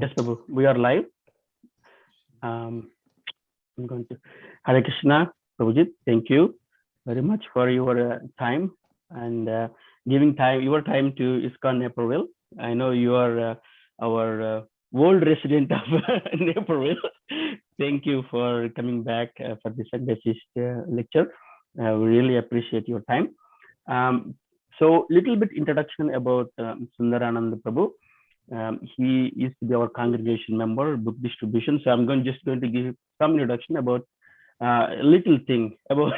Yes, Prabhu. We are live. I'm going to Hare Krishna, Prabhuji. Thank you very much for your time and giving your time to ISKCON Naperville. I know you are our old resident of Naperville. Thank you for coming back for this lecture. We really appreciate your time. So, little bit introduction about Sundarananda Prabhu. He used to be our congregation member, book distribution. So I'm just going to give some introduction about a little thing about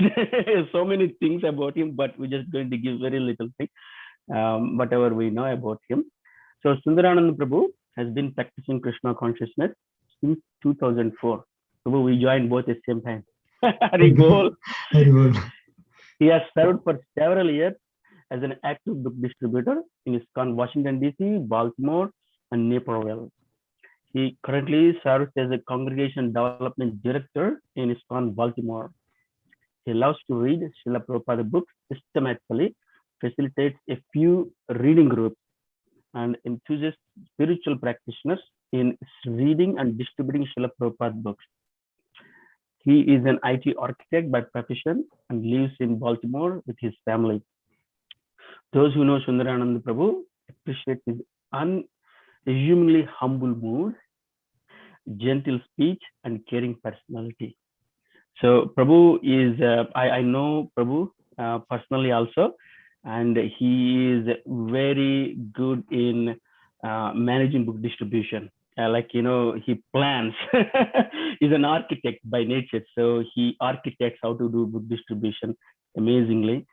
so many things about him, but we're just going to give very little thing, whatever we know about him. So Sundarananda Prabhu has been practicing Krishna consciousness since 2004. Prabhu, we joined both at the same time. He has served for several years as an active book distributor in ISKCON, Washington, D.C., Baltimore, and Naperville. He currently serves as a congregation development director in ISKCON, Baltimore. He loves to read Srila Prabhupada books systematically, facilitates a few reading groups, and enthuses spiritual practitioners in reading and distributing Srila Prabhupada books. He is an IT architect by profession and lives in Baltimore with his family. Those who know Sundarananda Prabhu appreciate his unassumingly humble mood, gentle speech, and caring personality. So Prabhu is, I know Prabhu personally also, and he is very good in managing book distribution. He plans. He's an architect by nature, so he architects how to do book distribution amazingly.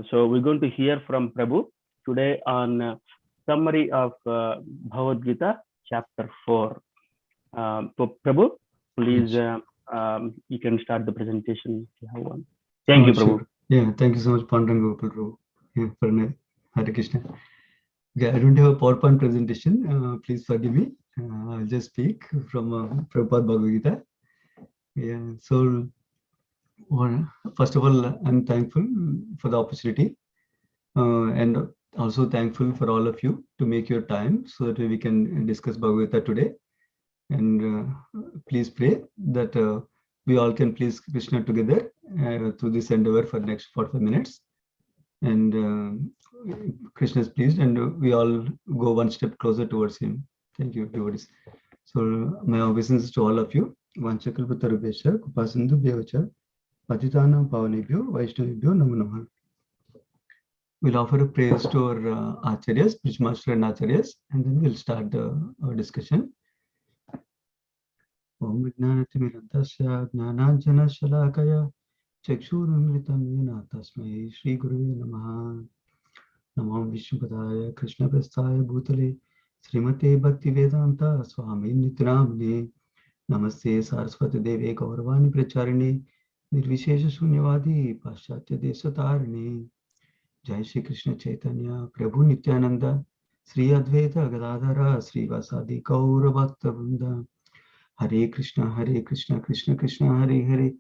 So we're going to hear from Prabhu today on summary of Bhagavad Gita, chapter 4. So Prabhu, please, you can start the presentation if you have one. Thank you, Prabhu. Sure. Yeah, thank you so much, Pandran Gopal Prabhu, for Hare Krishna. Okay, I don't have a PowerPoint presentation. Please forgive me. I'll just speak from Prabhupada Bhagavad Gita. Yeah, so first of all, I'm thankful for the opportunity and also thankful for all of you to make your time so that we can discuss Bhagavad Gita today. And please pray that we all can please Krishna together through this endeavor for the next 45 minutes. And Krishna is pleased and we all go one step closer towards him. Thank you, devotees. So my obeisance to all of you. Vanchakalpatarubhesha, Kupasindhu Bhyavacha, Patitanam Pavanebhyo, Vaishnavibhyo Namo Namah. We'll offer a praise to our Acharyas, Prishmaster and Acharyas, and then we'll start our discussion. Om Jnanatimirantasya Jnananjana Shalakaya Chakshurumritam Yena Tasmai Shri Gurave Namaha. Namo Vishnupadaya Krishna Prasthaya Bhutale Srimate Bhakti Vedanta Swami Nityanamane. Namaste Saraswati Deve Gauravani Pracharini Nirvishesha Shunyavadi Paschatya Desatarini. Jai Shri Krishna Chaitanya Prabhu Nityananda Sri Advaita Gadadhara Sri Vasadi Gaura Bhakta Vrinda. Hare Krishna Krishna Krishna Hare Hare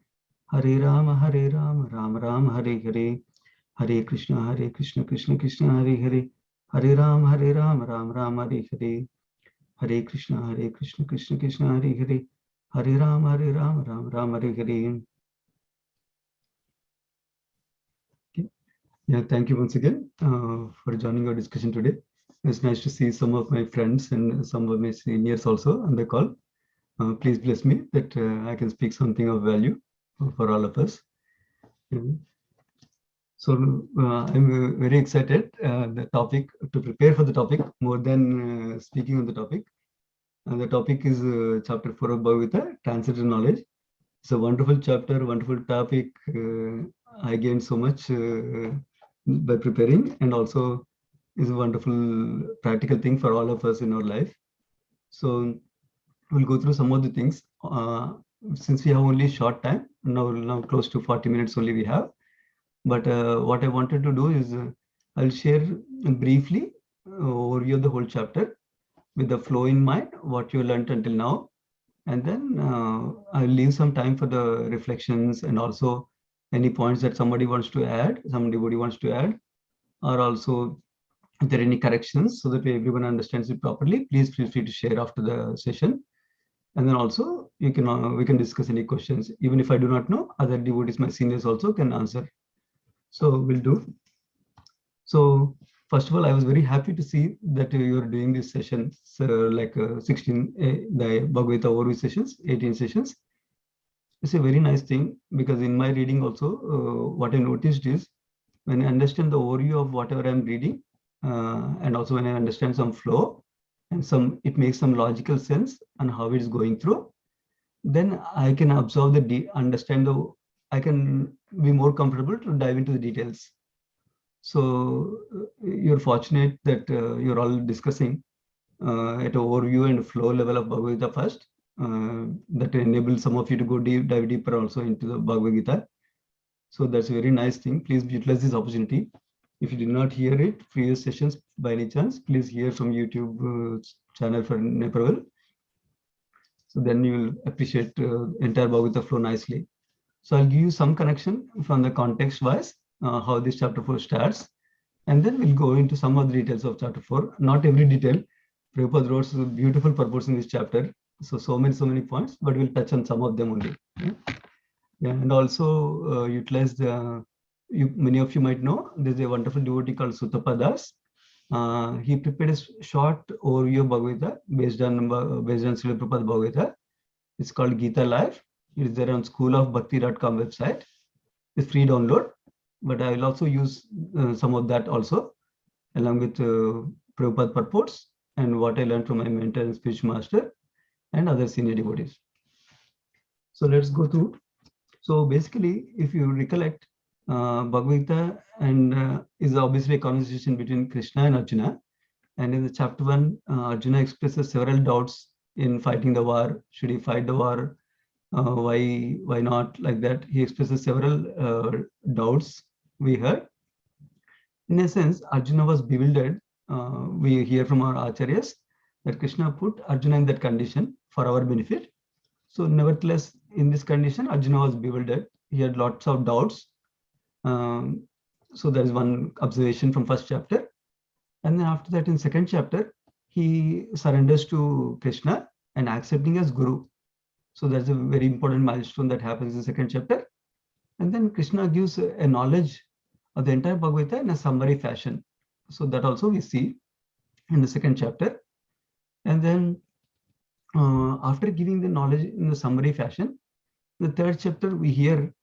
Hare Rama Rama Rama Hare Hare. Hare Krishna Krishna Krishna Hare Hare Hare Rama Rama Rama Hare Hare. Hare Krishna Krishna Krishna Hare Hare Hare Rama Rama Rama Hare Hare. Okay. Yeah, thank you once again for joining our discussion today. It's nice to see some of my friends and some of my seniors also on the call. Please bless me that I can speak something of value for all of us. So I'm very excited the topic to prepare for the topic more than speaking on the topic. And the topic is chapter 4 of Bhagavad Gita, Transcendental Knowledge. It's a wonderful chapter, wonderful topic. I gained so much by preparing, and also is a wonderful practical thing for all of us in our life. So we'll go through some of the things. Since we have only short time, now close to 40 minutes only we have. But what I wanted to do is I'll share briefly overview of the whole chapter with the flow in mind, what you learned until now. And then I'll leave some time for the reflections and also any points that somebody wants to add, or also if there are any corrections so that everyone understands it properly, please feel free to share after the session. And then also you can we can discuss any questions. Even if I do not know, other devotees, my seniors also can answer. So we'll do. So first of all, I was very happy to see that you're doing these sessions, like 16, the Bhagavad Gita overview sessions, 18 sessions. It's a very nice thing, because in my reading also, what I noticed is when I understand the overview of whatever I'm reading, and also when I understand some flow and it makes some logical sense on how it's going through, then I can absorb I can be more comfortable to dive into the details. So you're fortunate that you're all discussing at overview and flow level of Bhagavad Gita first. That enables some of you to go dive deeper also into the Bhagavad Gita. So that's a very nice thing. Please utilize this opportunity. If you did not hear it, previous sessions by any chance, please hear from YouTube channel for Naperville. So then you will appreciate entire Bhagavad Gita flow nicely. So I'll give you some connection from the context wise, how this chapter 4 starts. And then we'll go into some of the details of chapter 4. Not every detail. Prabhupada wrote a beautiful purpose in this chapter. So many points, but we'll touch on some of them only. Yeah, and also utilize many of you might know, there's a wonderful devotee called Sutapa Das. He prepared a short overview of Bhagavad Gita based on Srila Prabhupada Bhagavad Gita. It's called Gita Live. It is there on schoolofbhakti.com website. It's free download, but I will also use some of that also, along with Prabhupada purports and what I learned from my mentor and spiritual master and other senior devotees. So let's go through. So basically, if you recollect, Bhagavad Gita is obviously a conversation between Krishna and Arjuna. And in the chapter 1, Arjuna expresses several doubts in fighting the war. Should he fight the war? Why not? Like that. He expresses several doubts we heard. In a sense, Arjuna was bewildered. We hear from our acharyas that Krishna put Arjuna in that condition for our benefit. So nevertheless, in this condition, Arjuna was bewildered. He had lots of doubts. So there is one observation from first chapter. And then after that, in second chapter, he surrenders to Krishna and accepting as Guru. So that's a very important milestone that happens in second chapter. And then Krishna gives a knowledge of the entire Bhagavad Gita in a summary fashion. So that also we see in the second chapter. And then after giving the knowledge in the summary fashion, the third chapter we hear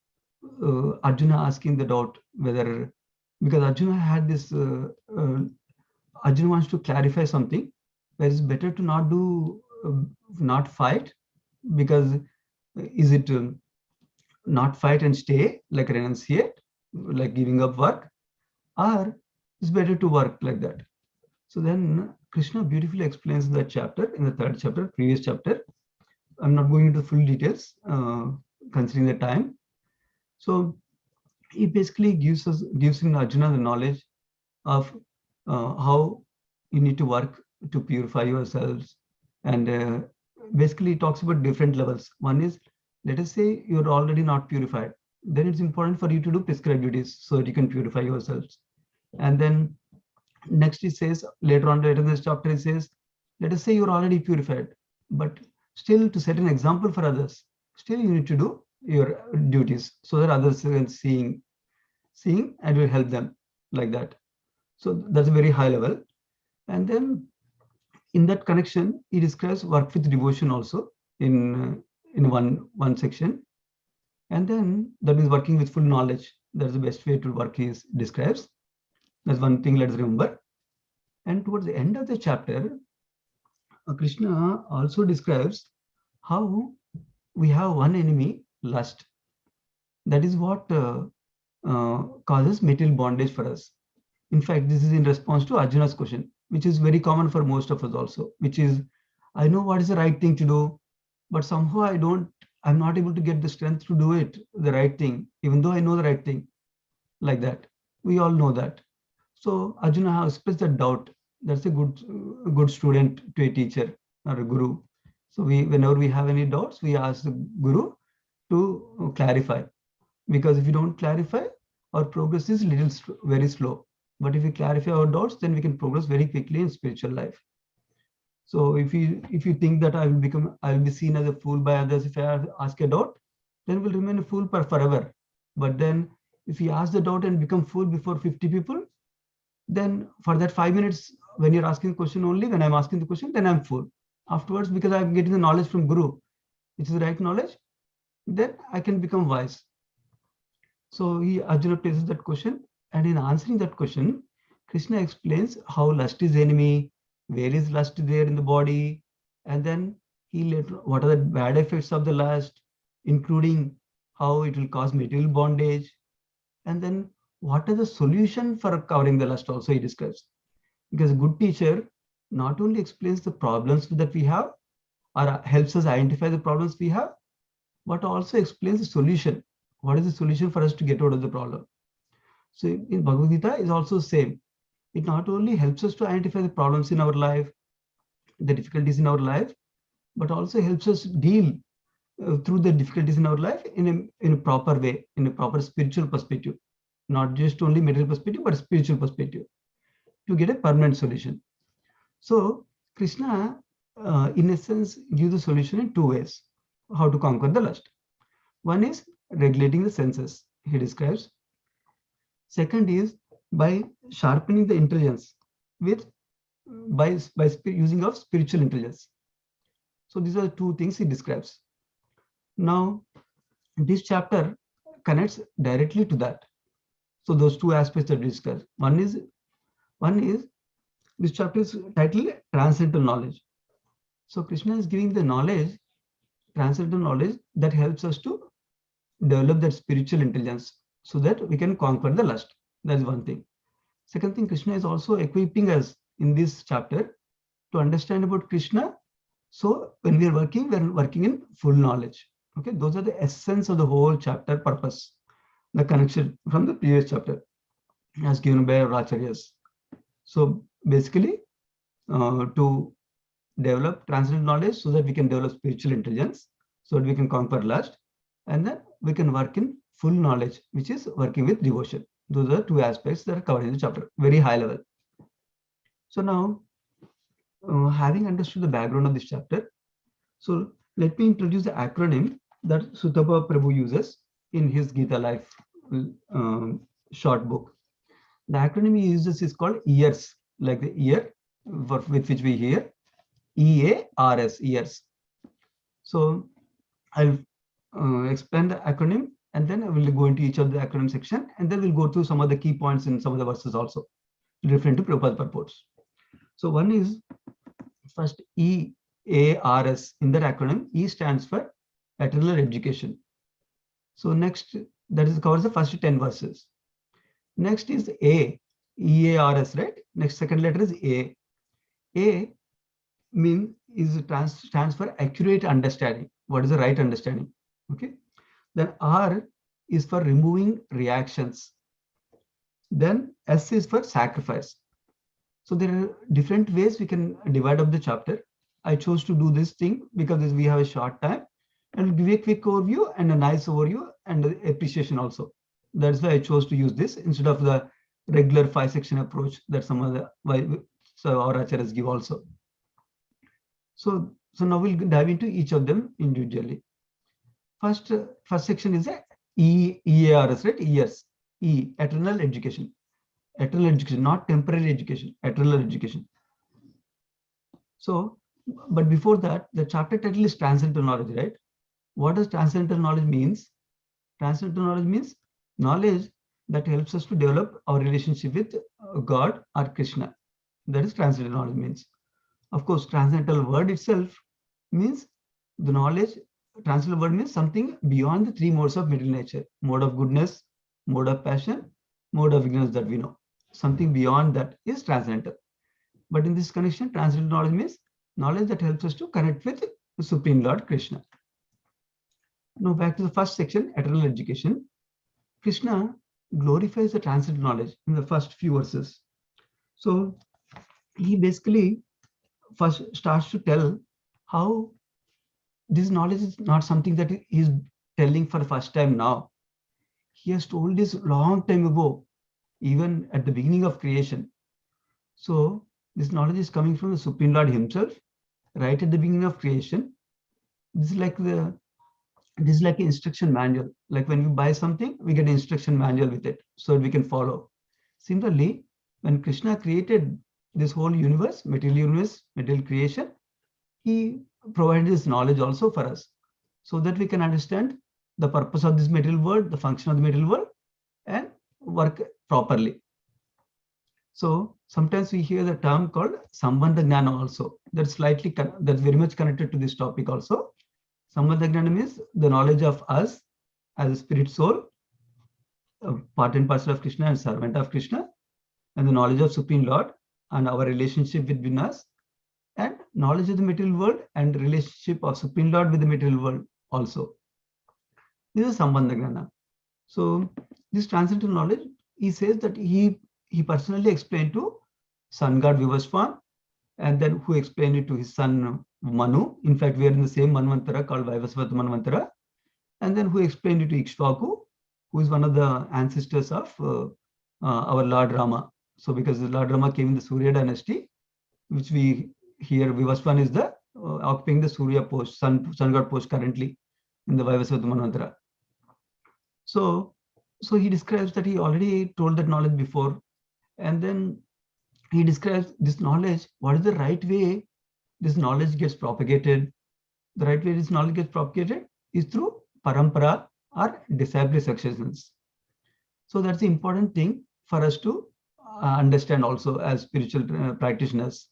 Arjuna asking the doubt whether, because Arjuna had this, Arjuna wants to clarify something, where it's better to not fight, because is it not fight and stay, like renunciate, like giving up work, or it's better to work like that. So then Krishna beautifully explains that chapter in the third chapter, previous chapter. I'm not going into full details, considering the time. So he basically gives in Arjuna the knowledge of how you need to work to purify yourselves, and basically he talks about different levels. One is, let us say you're already not purified, then it's important for you to do prescribed duties so that you can purify yourselves. And then next he says, later in this chapter he says, let us say you're already purified, but still to set an example for others, still you need to do your duties so that others can seeing and will help them, like that. So that's a very high level. And then in that connection, he describes work with devotion also in one section. And then that is working with full knowledge. That's the best way to work, he describes. That's one thing, let's remember. And towards the end of the chapter, Krishna also describes how we have one enemy, lust. That is what causes material bondage for us. In fact, this is in response to Arjuna's question, which is very common for most of us also, which is, I know what is the right thing to do, but somehow I'm not able to get the strength to do it, the right thing, even though I know the right thing, like that. We all know that. So Arjuna has expressed that doubt. That's a good student to a teacher or a guru. So whenever we have any doubts, we ask the guru to clarify, because if you don't clarify, our progress is very slow. But if we clarify our doubts, then we can progress very quickly in spiritual life. So if you think that I will be seen as a fool by others if I ask a doubt, then we'll remain a fool forever. But then if you ask the doubt and become fool before 50 people, then for that 5 minutes when you're asking the question only, when I'm asking the question, then I'm fool. Afterwards, because I'm getting the knowledge from Guru, which is the right knowledge, then I can become wise. So Arjuna places that question, and in answering that question, Krishna explains how lust is enemy, where is lust there in the body, and then what are the bad effects of the lust, including how it will cause material bondage, and then what are the solution for covering the lust also he describes. Because a good teacher not only explains the problems that we have or helps us identify the problems we have, but also explains the solution. What is the solution for us to get out of the problem? So in Bhagavad Gita is also the same. It not only helps us to identify the problems in our life, the difficulties in our life, but also helps us deal through the difficulties in our life in a proper way, in a proper spiritual perspective, not just only material perspective, but spiritual perspective, to get a permanent solution. So Krishna, in essence, gives the solution in two ways, how to conquer the lust. One is regulating the senses, he describes. Second is by sharpening the intelligence by using of spiritual intelligence. So these are the two things he describes. Now, this chapter connects directly to that. So those two aspects that we discussed. One is this chapter is titled Transcendental Knowledge. So Krishna is giving the knowledge, transcendental knowledge, that helps us to develop that spiritual intelligence so that we can conquer the lust. That's one thing. Second thing, Krishna is also equipping us in this chapter to understand about Krishna. So when we're working in full knowledge. Okay, those are the essence of the whole chapter purpose, the connection from the previous chapter as given by our acharyas. So basically, to develop transcendental knowledge so that we can develop spiritual intelligence, so that we can conquer lust, and then we can work in full knowledge, which is working with devotion. Those are two aspects that are covered in the chapter, very high level. So now, having understood the background of this chapter, so let me introduce the acronym that Sutapa Prabhu uses in his Gita Life short book. The acronym he uses is called EARS, like the ear with which we hear, EARS, EARS. So I'll explain the acronym, and then I will go into each of the acronym section, and then we'll go through some of the key points in some of the verses also, referring to Prabhupada purports. So one is first EARS. In that acronym, E stands for eternal education. So next, that is covers the first 10 verses. Next is A, EARS, right? Next second letter is A. A stands for accurate understanding. What is the right understanding? Okay. Then R is for removing reactions. Then S is for sacrifice. So there are different ways we can divide up the chapter. I chose to do this thing because we have a short time, and give a quick overview and a nice overview and appreciation also. That's why I chose to use this instead of the regular 5-section approach that some other our acharyas give also. So now we'll dive into each of them individually. First section is a EARS, right? EARS, E, eternal education. Eternal education, not temporary education, eternal education. So, but before that, the chapter title is transcendental knowledge, right? What does transcendental knowledge means? Transcendental knowledge means knowledge that helps us to develop our relationship with God or Krishna. That is transcendental knowledge means. Of course, transcendental word itself means the knowledge. Transcendental word means something beyond the three modes of material nature: mode of goodness, mode of passion, mode of ignorance that we know. Something beyond that is transcendental. But in this connection, transcendental knowledge means knowledge that helps us to connect with the Supreme Lord Krishna. Now back to the first section, eternal education. Krishna glorifies the transcendental knowledge in the first few verses. So he basically first starts to tell how this knowledge is not something that he is telling for the first time now. He has told this long time ago, even at the beginning of creation. So this knowledge is coming from the Supreme Lord himself, right at the beginning of creation. This is like an instruction manual. Like when we buy something, we get an instruction manual with it so that we can follow. Similarly, when Krishna created this whole universe, material creation, he provided this knowledge also for us so that we can understand the purpose of this material world, the function of the material world, and work properly. So sometimes we hear the term called Sambandha Jnana also. That's very much connected to this topic also. Sambandha Jnana means the knowledge of us as a spirit soul, part and parcel of Krishna and servant of Krishna, and the knowledge of Supreme Lord and our relationship between us, and knowledge of the material world and relationship of Supreme Lord with the material world also. This is Sambandha Jnana. So this transcendental knowledge, he says that he personally explained to sun god Vivaswan, and then who explained it to his son Manu. In fact, we are in the same Manvantara called Vaivasvata Manvantara. And then who explained it to Ikshvaku, who is one of the ancestors of our Lord Rama. So because the Lord Rama came in the Surya dynasty, which we hear Vivaswan is the occupying the Surya post, sun god post currently in the Vaivasvata Manvantara. So he describes that he already told that knowledge before, and then he describes this knowledge, what is the right way this knowledge gets propagated. The right way this knowledge gets propagated is through parampara or disciple successions. So that's the important thing for us to understand also as spiritual practitioners,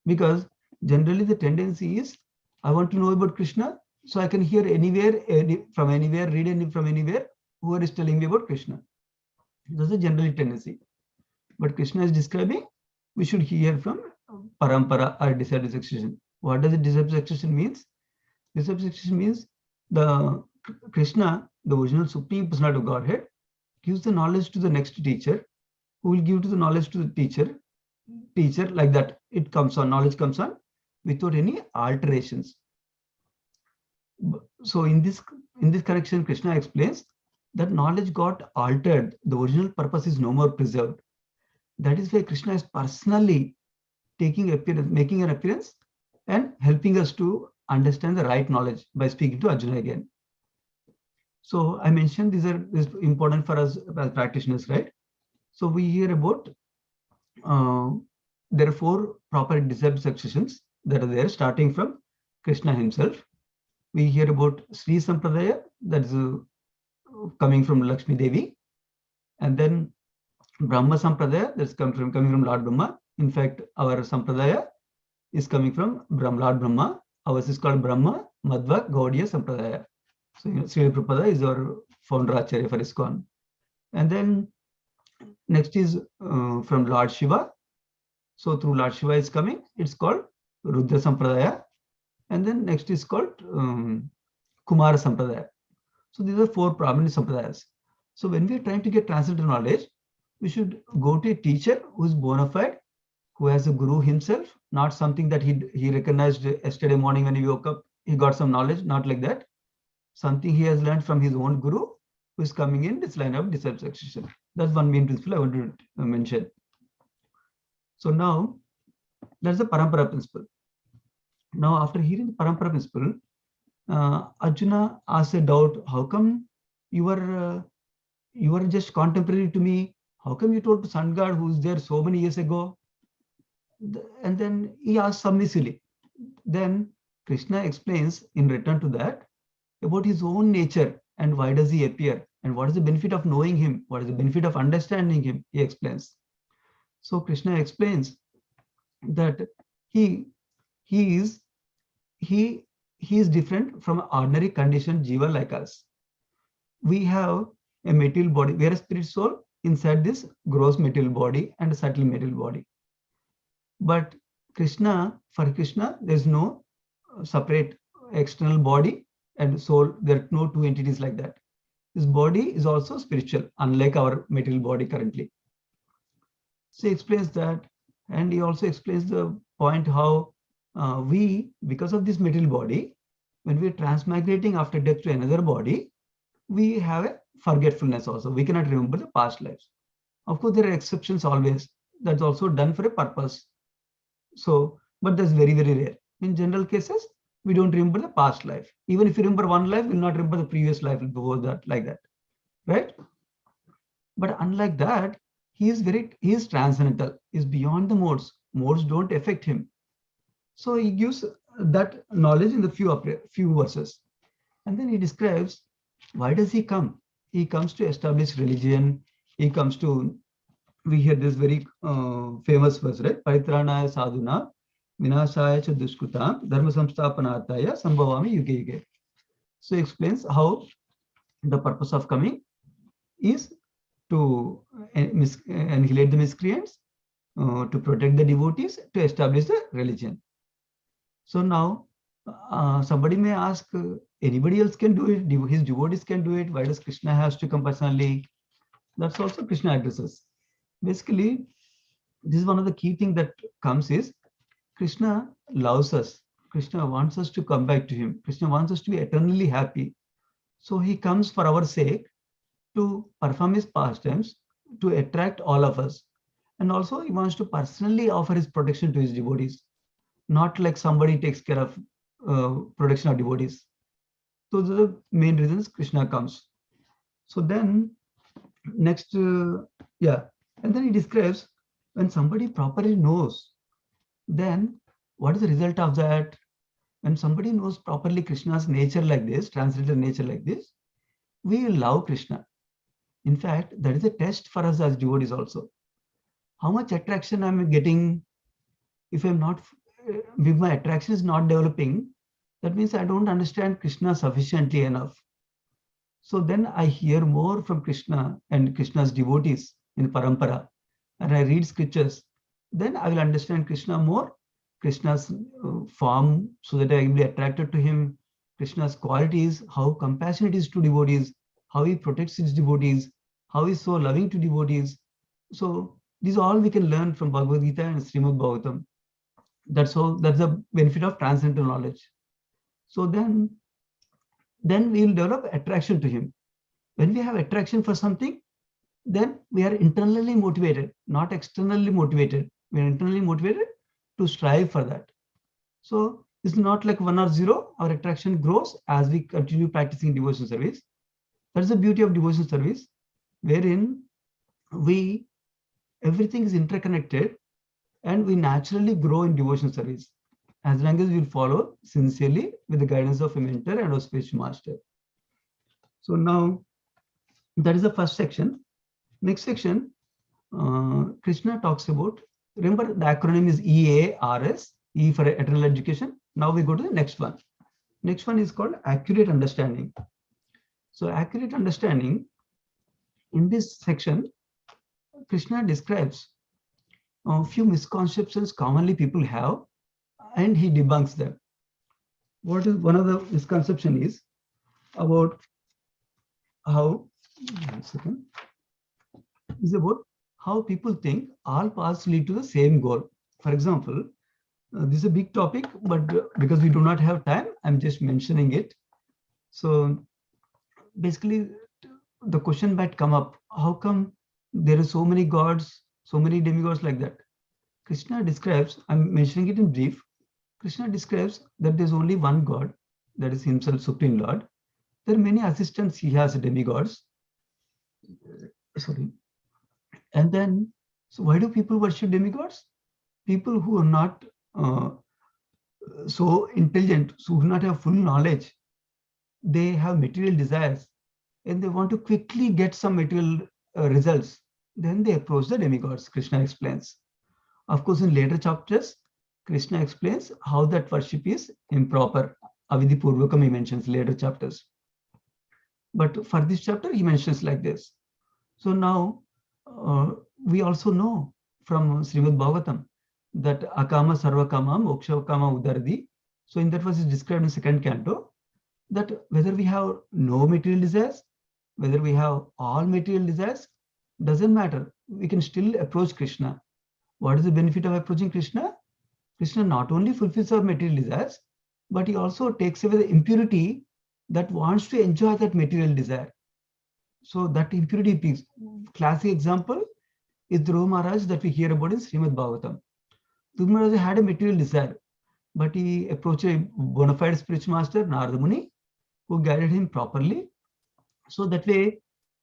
because generally the tendency is, I want to know about Krishna, so I can hear anywhere, from anywhere, read from anywhere, whoever is telling me about Krishna. That's a general tendency. But Krishna is describing, we should hear from parampara or disciple succession. What does the disciple succession means? Disciple succession means the Krishna, the original Supreme Personality of Godhead, gives the knowledge to the next teacher, who will give to the knowledge to the teacher, like that. It comes on, knowledge comes on without any alterations. So in this connection, Krishna explains that knowledge got altered. The original purpose is no more preserved. That is why Krishna is personally making an appearance and helping us to understand the right knowledge by speaking to Arjuna again. So I mentioned this is important for us as practitioners, right? So we hear about there are 4 proper disciple successions that are there, starting from Krishna himself. We hear about Sri Sampradaya, that is coming from Lakshmi Devi, and then Brahma Sampradaya, that's coming from Lord Brahma. In fact, our Sampradaya is coming from Lord Brahma. Ours is called Brahma Madhva Gaudiya Sampradaya. So Srila Prabhupada is our founder Acharya for ISKCON. And then next is from Lord Shiva. So through Lord Shiva is coming, it's called Rudra Sampradaya. And then next is called Kumara Sampradaya. So these are 4 prominent Sampradayas. So when we are trying to get transcendental knowledge, we should go to a teacher who is bona fide, who has a guru himself, not something that he recognized yesterday morning when he woke up, he got some knowledge, not like that. Something he has learned from his own guru, who is coming in this line of disciple succession. That's one main principle I want to mention. So now, that's the parampara principle. Now, after hearing the parampara principle, Arjuna asked a doubt: how come you are just contemporary to me? How come you told to sun god who's there so many years ago? And then he asked submissively. Then Krishna explains in return to that about his own nature and why does he appear and what is the benefit of knowing him, what is the benefit of understanding him, he explains. So Krishna explains that he is different from an ordinary conditioned jiva like us. We have a material body, we are a spirit soul inside this gross material body and a subtle material body. But for Krishna, there's no separate external body and soul. There are no 2 entities like that. His body is also spiritual, unlike our material body currently. So he explains that, and he also explains the point how we, because of this material body, when we are transmigrating after death to another body, we have a forgetfulness also. We cannot remember the past lives. Of course, there are exceptions always. That's also done for a purpose. So, but that's very, very rare. In general cases, we don't remember the past life. Even if you remember one life, we'll not remember the previous life before that, like that, right? But unlike that, he is transcendental, is beyond the modes. Modes don't affect him. So he gives that knowledge in the few verses. And then he describes, why does he come? He comes to establish religion. He comes to, we hear this very famous verse, right? Paritranaya sadhuna, vinashaya cha dushkutam, dharma samsthapanarthaya, sambhavami yuge yuge. So he explains how the purpose of coming is to annihilate the miscreants, to protect the devotees, to establish the religion. So now somebody may ask, anybody else can do it, his devotees can do it, why does Krishna has to come personally? That's also Krishna addresses. Basically, this is one of the key things that comes is, Krishna loves us. Krishna wants us to come back to him. Krishna wants us to be eternally happy. So he comes for our sake to perform his pastimes, to attract all of us. And also he wants to personally offer his protection to his devotees, not like somebody takes care of protection of devotees. Those are the main reasons Krishna comes. So then next, and then he describes, when somebody properly knows, then what is the result of that? When somebody knows properly Krishna's nature like this, transcendental nature like this, we will love Krishna. In fact, that is a test for us as devotees also. How much attraction I'm getting? If my attraction is not developing, that means I don't understand Krishna sufficiently enough. So then I hear more from Krishna and Krishna's devotees in parampara, and I read scriptures. Then I will understand Krishna more, Krishna's form, so that I will be attracted to him, Krishna's qualities, how compassionate he is to devotees, how he protects his devotees, how he is so loving to devotees. So these all we can learn from Bhagavad Gita and Srimad Bhagavatam. That's the benefit of transcendental knowledge. So then we will develop attraction to him. When we have attraction for something, then we are internally motivated, not externally motivated. We are internally motivated to strive for that. So it's not like 1 or 0. Our attraction grows as we continue practicing devotion service. That's the beauty of devotion service, wherein everything is interconnected, and we naturally grow in devotion service as long as we follow sincerely with the guidance of a mentor and a spiritual master. So now that is the first section. Next section, Krishna talks about, remember the acronym is EARS, E for eternal education. Now we go to the next one. Next one is called accurate understanding. So accurate understanding, in this section, Krishna describes a few misconceptions commonly people have, and he debunks them. What is one of the misconception is about how, is about how people think all paths lead to the same goal. For example, this is a big topic, but because we do not have time, I'm just mentioning it. So basically, the question might come up, how come there are so many gods, so many demigods like that? Krishna describes, I'm mentioning it in brief, Krishna describes that there's only one God, that is himself, Supreme Lord. There are many assistants he has, demigods. Sorry. And then, so why do people worship demigods? People who are not so intelligent, who do not have full knowledge, they have material desires, and they want to quickly get some material results. Then they approach the demigods, Krishna explains. Of course, in later chapters, Krishna explains how that worship is improper. Avidhi Purvakam he mentions later chapters. But for this chapter, he mentions like this. So now, we also know from Srimad Bhagavatam that Akama Sarvakama Moksha Kama Udardi. So in that verse is described in second canto, that whether we have no material desires, whether we have all material desires, doesn't matter. We can still approach Krishna. What is the benefit of approaching Krishna? Krishna not only fulfills our material desires, but he also takes away the impurity that wants to enjoy that material desire. So that impurity peaks. Classic example, is Dhruva Maharaj that we hear about in Srimad Bhagavatam. Dhruva Maharaj had a material desire, but he approached a bona fide spiritual master, Narada Muni, who guided him properly. So that way,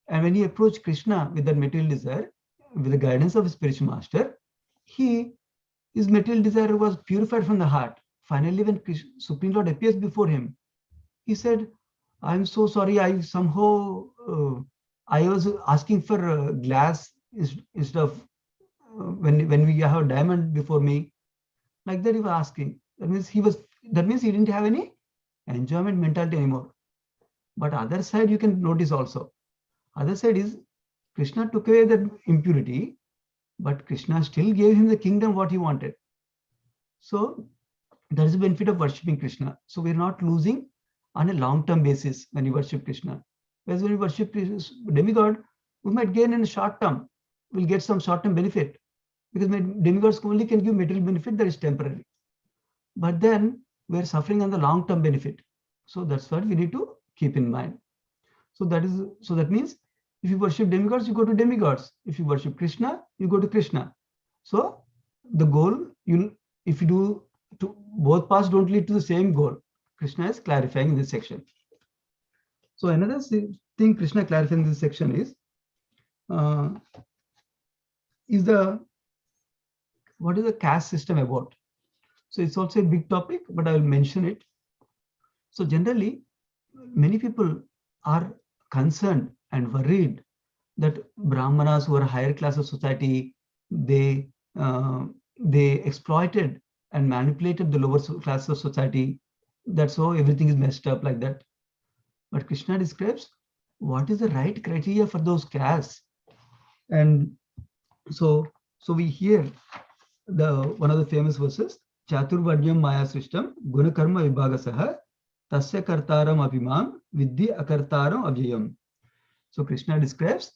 and when he approached Krishna with that material desire, with the guidance of a spiritual master, his material desire was purified from the heart. Finally, when Supreme Lord appears before him, he said, "I'm so sorry. I somehow I was asking for glass instead of when we have a diamond before me." Like that, he was asking. That means he didn't have any enjoyment mentality anymore. But other side, you can notice also. Other side is Krishna took away that impurity, but Krishna still gave him the kingdom what he wanted. So that is the benefit of worshipping Krishna. So we're not losing on a long-term basis when you worship Krishna. Whereas when you worship demigod, we might gain in the short term. We'll get some short-term benefit because demigods only can give material benefit that is temporary. But then we're suffering on the long-term benefit. So that's what we need to keep in mind. So that means if you worship demigods, you go to demigods. If you worship Krishna, you go to Krishna. So the goal, if you do both paths don't lead to the same goal. Krishna is clarifying in this section. So another thing Krishna clarifying in this section is what is the caste system about? So it's also a big topic, but I will mention it. So generally, many people are concerned and worried that Brahmanas who are higher class of society, they exploited and manipulated the lower class of society. That's how everything is messed up like that. But Krishna describes what is the right criteria for those castes. And so we hear one of the famous verses, Chaturvarnyam Maya System, Guna Karma Vibhagasaha, Tasya Kartaram Abhimam, Vidhi Akartaram Avyayam. So Krishna describes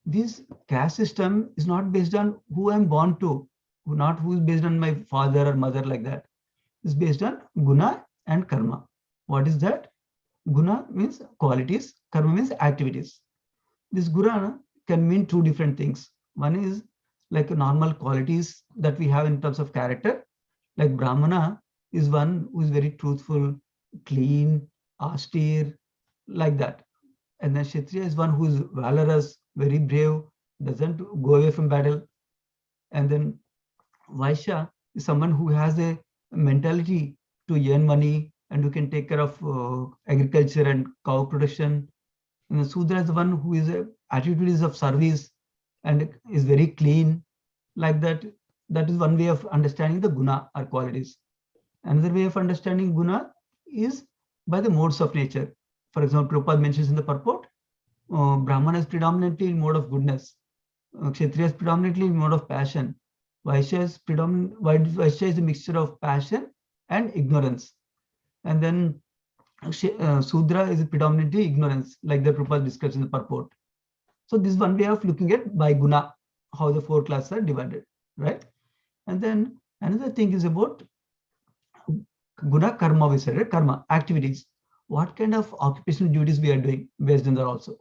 this caste system is not based on who I'm born to, not who is based on my father or mother like that. It's based on guna and karma. What is that? Guna means qualities, karma means activities. This guna can mean two different things. One is like normal qualities that we have in terms of character. Like Brahmana is one who is very truthful, clean, austere, like that. And then Kshatriya is one who is valorous, very brave, doesn't go away from battle. And then Vaishya is someone who has a mentality to earn money and who can take care of agriculture and cow production. And the Sudra is the one who is attitude is of service and is very clean, like that. That is one way of understanding the guna or qualities. Another way of understanding guna is by the modes of nature. For example, Prabhupada mentions in the purport, Brahmana is predominantly in mode of goodness. Kshatriya is predominantly in mode of passion. Vaishya is a mixture of passion and ignorance. And then Sudra is predominantly ignorance, like the Prabhupada describes in the purport. So this is one way of looking at by guna, how the four classes are divided, right? And then another thing is about guna karma, we said, right? Karma, activities. What kind of occupational duties we are doing based on that also.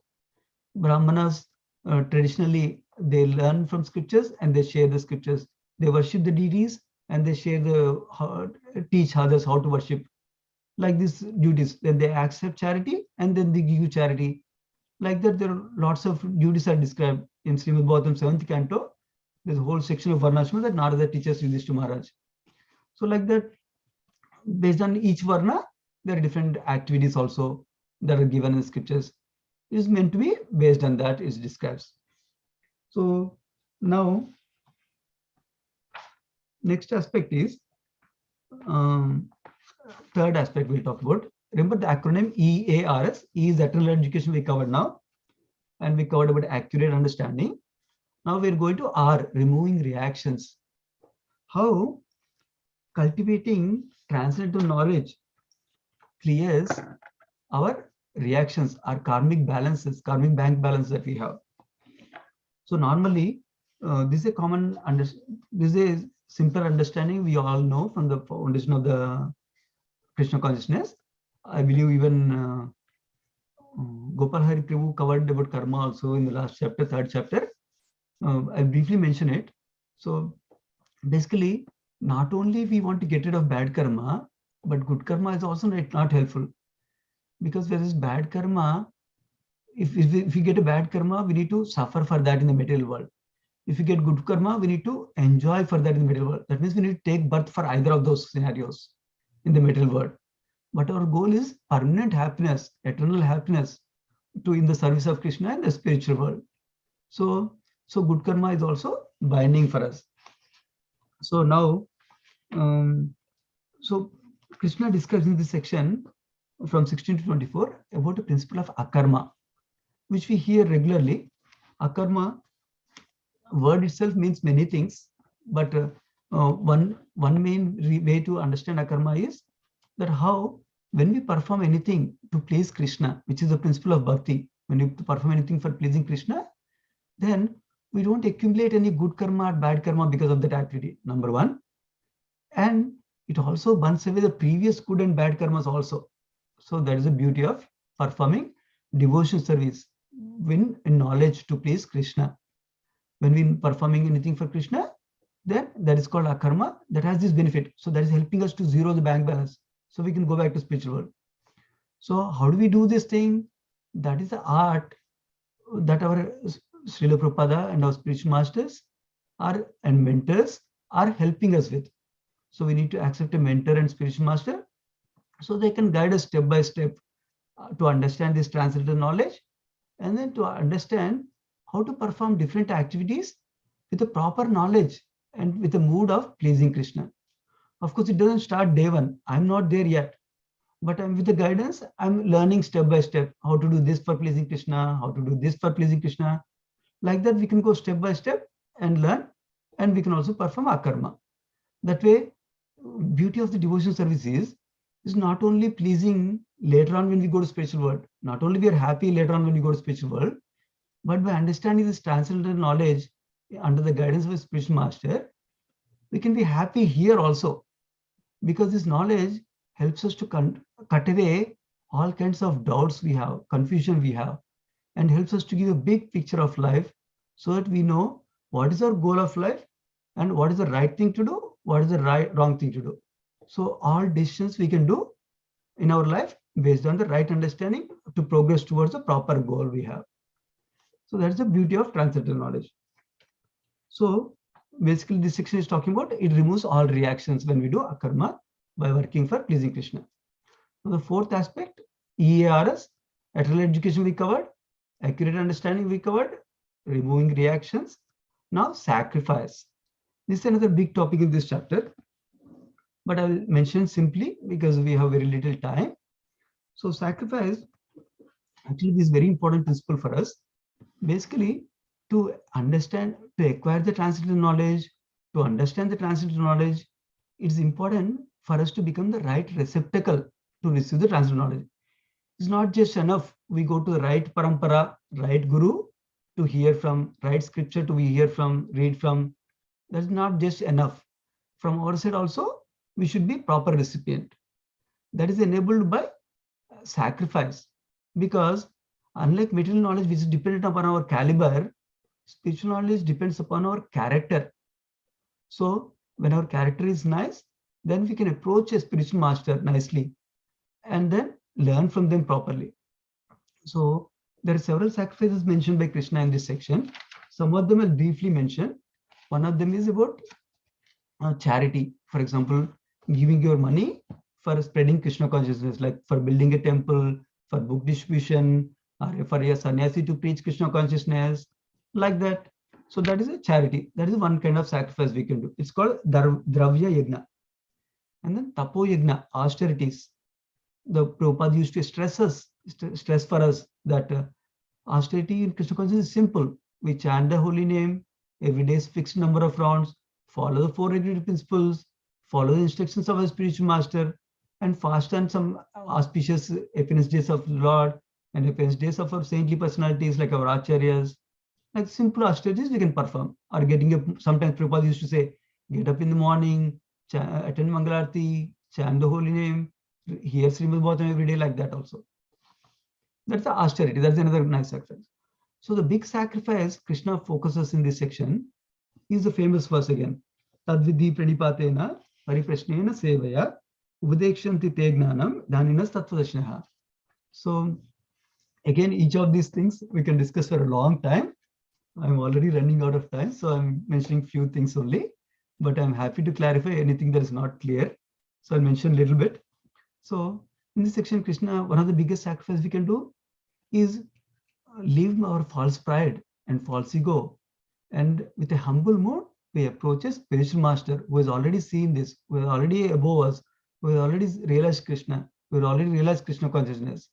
Brahmanas traditionally they learn from scriptures and they share the scriptures. They worship the deities and they teach others how to worship. Like these duties, then they accept charity and then they give charity. Like that, there are lots of duties are described in Srimad Bhagavatam 7th canto. There's a whole section of Varnashma that Narada teaches Yudhishthira Maharaj. So like that, based on each Varna, there are different activities also that are given in the scriptures. It is meant to be based on that, it describes. So now, next aspect is, third aspect we'll talk about. Remember the acronym EARS. E is eternal education we covered now. And we covered about accurate understanding. Now we're going to R, removing reactions. How cultivating transcendental knowledge clears our reactions, our karmic balances, karmic bank balance that we have. So normally, this is a common, this is a simple understanding we all know from the foundation of the Krishna consciousness. I believe even Gopal Hari Prabhu covered about karma also in the last chapter, third chapter. I briefly mention it. So basically, not only we want to get rid of bad karma, but good karma is also not helpful. Because there is bad karma, if we get a bad karma, we need to suffer for that in the material world. If we get good karma, we need to enjoy for that in the material world. That means we need to take birth for either of those scenarios in the material world. But our goal is permanent happiness, eternal happiness to in the service of Krishna and the spiritual world. So good karma is also binding for us. So now, so Krishna discussed in this section from 16 to 24 about the principle of akarma, which we hear regularly. Akarma word itself means many things, but one main way to understand akarma is that how when we perform anything to please Krishna, which is the principle of bhakti, when you perform anything for pleasing Krishna, then we don't accumulate any good karma or bad karma because of that activity, number one. And it also burns away the previous good and bad karmas also. So that is the beauty of performing devotion service in knowledge to please Krishna. When we performing anything for Krishna, then that is called akarma. That has this benefit. So that is helping us to zero the bank balance. So we can go back to spiritual world. So how do we do this thing? That is the art that our Srila Prabhupada and our spiritual masters and mentors are helping us with. So we need to accept a mentor and spiritual master so they can guide us step by step to understand this transcendental knowledge, and then to understand how to perform different activities with the proper knowledge and with the mood of pleasing Krishna. Of course, it doesn't start day one. I'm not there yet, but I'm with the guidance. I'm learning step by step how to do this for pleasing Krishna, how to do this for pleasing Krishna. Like that, we can go step by step and learn, and we can also perform akarma. That way, beauty of the devotion service is not only pleasing later on when we go to spiritual world, not only we are happy later on when we go to spiritual world, but by understanding this transcendental knowledge under the guidance of a spiritual master, we can be happy here also, because this knowledge helps us to cut away all kinds of doubts we have, confusion we have, and helps us to give a big picture of life so that we know what is our goal of life and what is the right thing to do, what is the wrong thing to do. So all decisions we can do in our life based on the right understanding to progress towards the proper goal we have. So that's the beauty of transcendental knowledge. So basically this section is talking about it removes all reactions when we do akarma by working for pleasing Krishna. Now the fourth aspect, EARS, eternal education we covered, accurate understanding we covered, removing reactions. Now sacrifice. This is another big topic in this chapter, but I'll mention simply because we have very little time. So sacrifice actually is very important principle for us. Basically, to understand, to acquire the transcendental knowledge, to understand the transcendental knowledge, it's important for us to become the right receptacle to receive the transcendental knowledge. It's not just enough we go to the right parampara, right guru to hear from, right scripture to hear from, read from. That's not just enough. From our side also, we should be proper recipient. That is enabled by sacrifice, because unlike material knowledge, which is dependent upon our caliber, spiritual knowledge depends upon our character. So when our character is nice, then we can approach a spiritual master nicely and then learn from them properly. So there are several sacrifices mentioned by Krishna in this section. Some of them I'll briefly mention. One of them is about charity. For example, giving your money for spreading Krishna consciousness, like for building a temple, for book distribution, or for a sannyasi to preach Krishna consciousness, like that. So that is a charity. That is one kind of sacrifice we can do. It's called Dravya Yagna. And then Tapo Yagna, austerities. The Prabhupada used to stress for us that austerity in Krishna consciousness is simple. We chant the holy name, every day is fixed number of rounds, follow the 4 regulative principles, follow the instructions of a spiritual master, and fast on some auspicious appearance days of the Lord and appearance days of our saintly personalities like our acharyas. Like simple austerities we can perform. Or getting up, sometimes Prabhupada used to say, get up in the morning, attend Mangalarti, chant the holy name, hear Srimad Bhagavatam every day, like that also. That's the austerity. That's another nice sacrifice. So the big sacrifice Krishna focuses in this section is the famous verse again. Tadvidhi pranipatena pariprashnena sevaya upadekshanti te gnanam dhaninas tattvadashnaha. So again, each of these things we can discuss for a long time. I'm already running out of time, so I'm mentioning few things only, but I'm happy to clarify anything that is not clear. So I'll mention a little bit. So in this section, Krishna, one of the biggest sacrifices we can do is leave our false pride and false ego, and with a humble mood, we approach a spiritual master who has already seen this, who is already above us, who has already realized Krishna, who has already realized Krishna consciousness.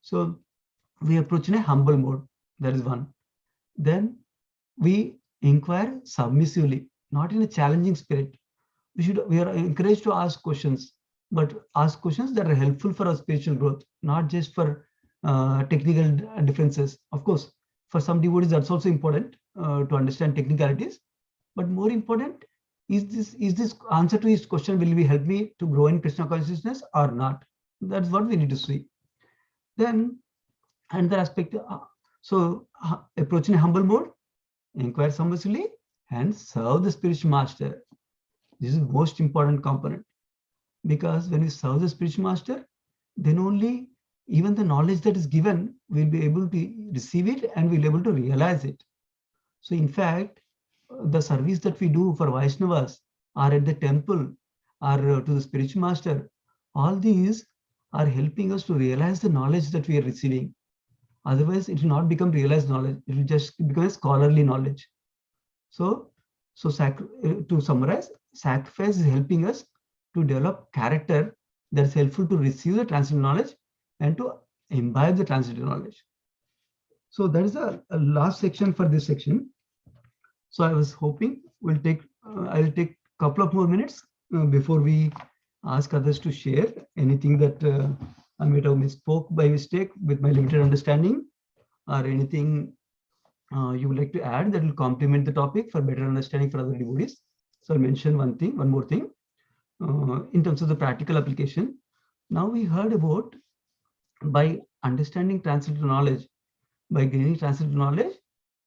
So we approach in a humble mode. That is one. Then we inquire submissively, not in a challenging spirit. We are encouraged to ask questions, but ask questions that are helpful for our spiritual growth, not just for technical differences. Of course, for some devotees, that's also important to understand technicalities. But more important, is this answer to his question will be help me to grow in Krishna consciousness or not? That's what we need to see. Then another aspect, approach in a humble mode, inquire submissively, and serve the spiritual master. This is the most important component, because when we serve the spiritual master, then only even the knowledge that is given, we'll be able to receive it and we'll be able to realize it. So in fact, the service that we do for Vaishnavas or at the temple or to the spiritual master, all these are helping us to realize the knowledge that we are receiving. Otherwise, it will not become realized knowledge. It will just become a scholarly knowledge. So to summarize, sacrifice is helping us to develop character that is helpful to receive the transcendental knowledge and to imbibe the transcendental knowledge. So that is the last section for this section. So I was hoping I'll take a couple of more minutes before we ask others to share anything that I might have misspoke by mistake with my limited understanding, or anything you would like to add that will complement the topic for better understanding for other devotees. So I'll mention one more thing in terms of the practical application. Now we heard about, by understanding transcendental knowledge, by gaining transcendental knowledge,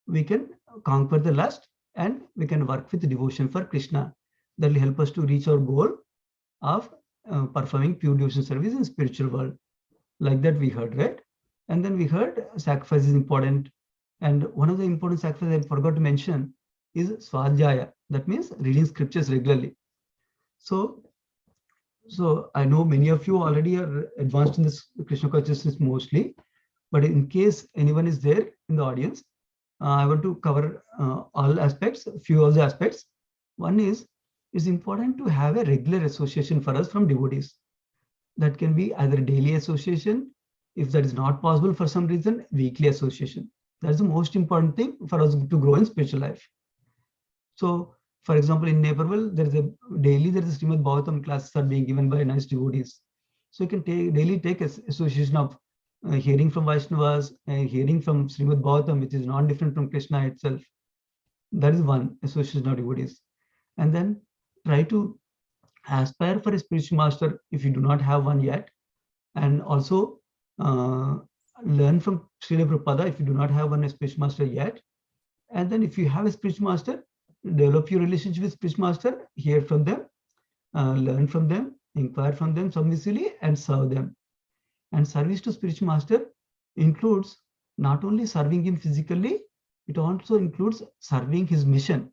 we can conquer the lust and we can work with devotion for Krishna. That will help us to reach our goal of performing pure devotion service in spiritual world. Like that we heard, right? And then we heard sacrifice is important. And one of the important sacrifices I forgot to mention is Swadhyaya. That means reading scriptures regularly. So I know many of you already are advanced in this Krishna consciousness mostly, but in case anyone is there in the audience, I want to cover all aspects, few of the aspects. One is, it's important to have a regular association for us from devotees. That can be either daily association, if that is not possible for some reason, weekly association. That's the most important thing for us to grow in spiritual life. So, for example, in Naperville, there is a Srimad Bhagavatam classes are being given by nice devotees. So you can daily take association of hearing from Vaishnavas, hearing from Srimad Bhagavatam, which is not different from Krishna itself. That is one association of devotees. And then try to aspire for a spiritual master if you do not have one yet. And also learn from Srila Prabhupada if you do not have one spiritual master yet. And then if you have a spiritual master, develop your relationship with spiritual master, hear from them, learn from them, inquire from them submissively, and serve them. And service to spiritual master includes not only serving him physically, it also includes serving his mission.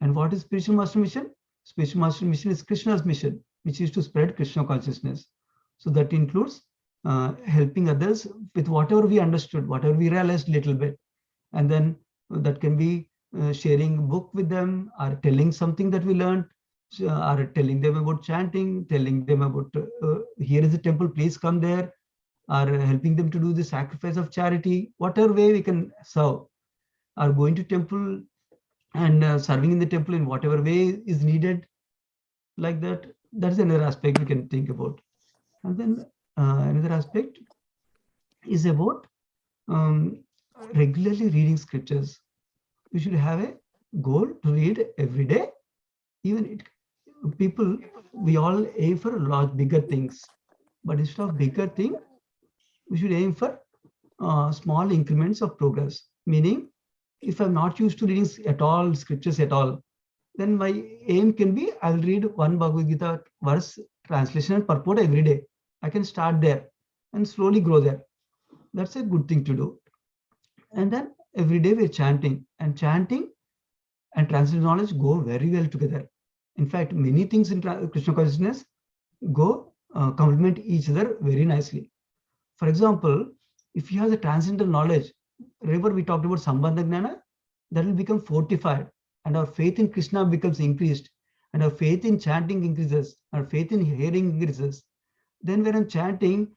And what is spiritual master mission? Spiritual master mission is Krishna's mission, which is to spread Krishna consciousness. So that includes helping others with whatever we understood, whatever we realized a little bit. And then that can be sharing a book with them, or telling something that we learned, or telling them about chanting, telling them about here is the temple, please come there, or helping them to do the sacrifice of charity, whatever way we can serve, or going to temple and serving in the temple in whatever way is needed. Like that, that's another aspect we can think about. And then another aspect is about regularly reading scriptures. We should have a goal to read every day. Even people, we all aim for a lot bigger things, but instead of bigger thing, we should aim for small increments of progress. Meaning, if I'm not used to reading at all, scriptures at all, then my aim can be, I'll read one Bhagavad Gita verse, translation and purport every day. I can start there and slowly grow there. That's a good thing to do. And then every day we're chanting, and chanting and transcendental knowledge go very well together. In fact, many things in Krishna consciousness go complement each other very nicely. For example, if you have the transcendental knowledge, remember we talked about Sambandha Gnana, that will become fortified, and our faith in Krishna becomes increased, and our faith in chanting increases, our faith in hearing increases. Then when I'm chanting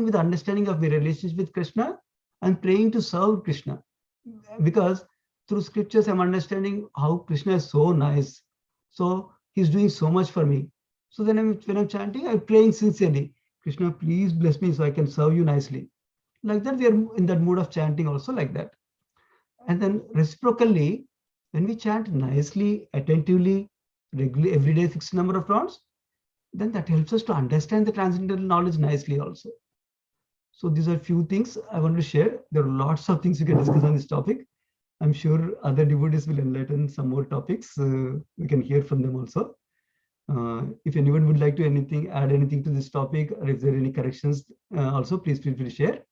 with understanding of my relationship with Krishna, I'm praying to serve Krishna, because through scriptures I'm understanding how Krishna is so nice, so he's doing so much for me. So then when I'm chanting, I'm praying sincerely, Krishna, please bless me so I can serve you nicely. Like that, we are in that mood of chanting also like that. And then reciprocally, when we chant nicely, attentively, regularly, every day, fixed number of rounds, then that helps us to understand the transcendental knowledge nicely also. So these are few things I want to share. There are lots of things we can discuss on this topic. I'm sure other devotees will enlighten some more topics. We can hear from them also. If anyone would like to add anything to this topic, or if there are any corrections, also please feel free to share.